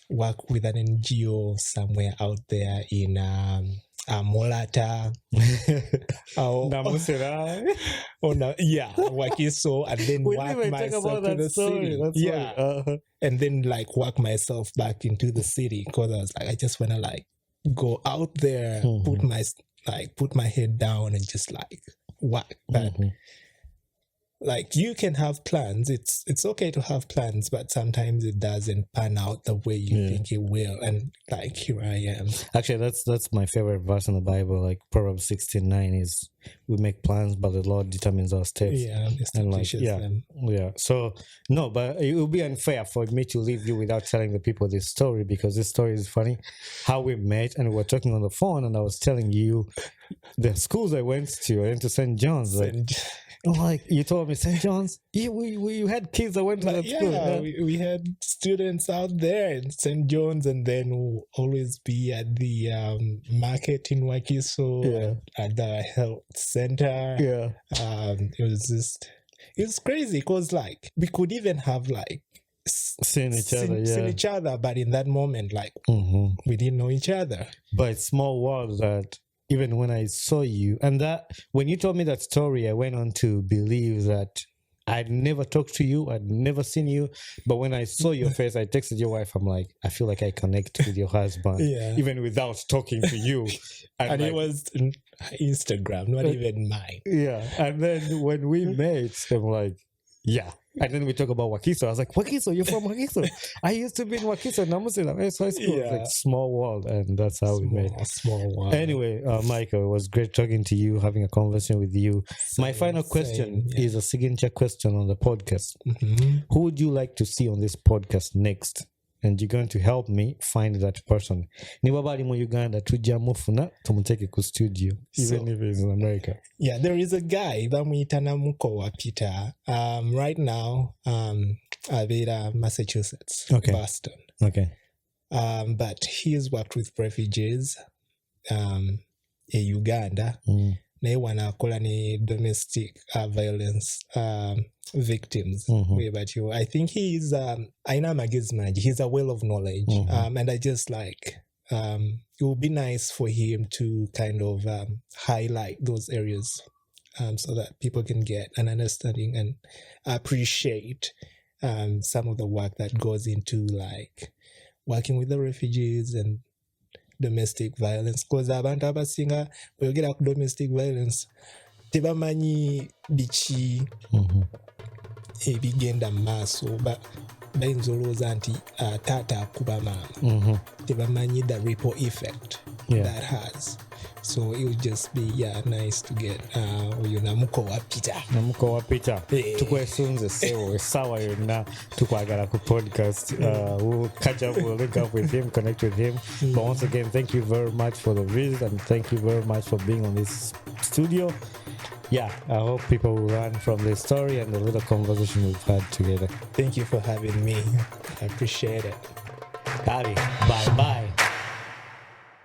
work with an NGO somewhere out there in Molata. Working so, and then work myself to the city. And then like work myself back into the city, because I was like, I just want to like go out there, put my head down and just like work. But like, you can have plans. It's okay to have plans, but sometimes it doesn't pan out the way you think it will. And like, here I am. Actually, that's my favorite verse in the Bible. Like Proverbs 16:9 is, we make plans, but the Lord determines our steps. And like, them. So no, but it would be unfair for me to leave you without telling the people this story, because this story is funny. How we met, and we were talking on the phone, and I was telling you the schools I went to St. John's. Like, you told me St. John's. We had kids that went to that school. We had students out there in St. John's, and then we'll always be at the market in Wakiso at the center. Yeah. It was crazy because like we could even have like Seen each other, but in that moment, like we didn't know each other. But it's small world that even when I saw you, and that when you told me that story, I went on to believe that I'd never talked to you, I'd never seen you. But when I saw your face, I texted your wife. I'm like, I feel like I connect with your husband, even without talking to you. And like, it was Instagram, not even mine. Yeah. And then when we met, I'm like, yeah. And then we talk about Wakiso. I was like, Wakiso, you're from Wakiso. I used to be in Wakiso, Namusila, high school. It's like small world, and that's how we met. Small world. Anyway, Michael, it was great talking to you, having a conversation with you. My final question is a signature question on the podcast. Who would you like to see on this podcast next? And you're going to help me find that person. Niba bali mu Uganda tujja mufuna tumuteke ku studio, even if he's in America. Yeah, there is a guy bamuyita Namuko wa Peter. Right now, Avera, Massachusetts, Boston. Okay. But he's worked with refugees in Uganda. Naye wanakola ne domestic violence victims. I think he's aina amagezi mangi. He's a well of knowledge. And I just like it would be nice for him to kind of highlight those areas so that people can get an understanding and appreciate some of the work that goes into like working with the refugees and domestic violence, because abantu abasinga bweyogera ku domestic violence tebamanyi biki ebigenda mu maaso, bayinza olowooza nti taata akuba maama, tebamanyi the ripple effect that has. So it would just be nice to get Namuko wa Peter. Tukwesunze sewo esawa yonna tukwagala ku podcast. We'll catch up, we'll link up with him, connect with him. But once again, thank you very much for the visit, and thank you very much for being on this studio. Yeah, I hope people will learn from this story and the little conversation we've had together. Thank you for having me. I appreciate it. Kari, bye-bye.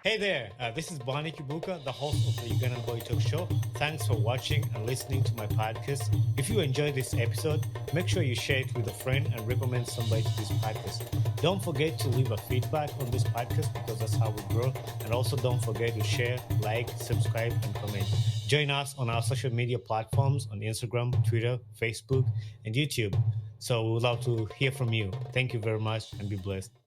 Hey there, this is Bonnie Kibuka, the host of the Ugandan Boy Talk Show. Thanks for watching and listening to my podcast. If you enjoyed this episode, make sure you share it with a friend and recommend somebody to this podcast. Don't forget to leave a feedback on this podcast because that's how we grow. And also don't forget to share, like, subscribe, and comment. Join us on our social media platforms on Instagram, Twitter, Facebook, and YouTube. So we would love to hear from you. Thank you very much and be blessed.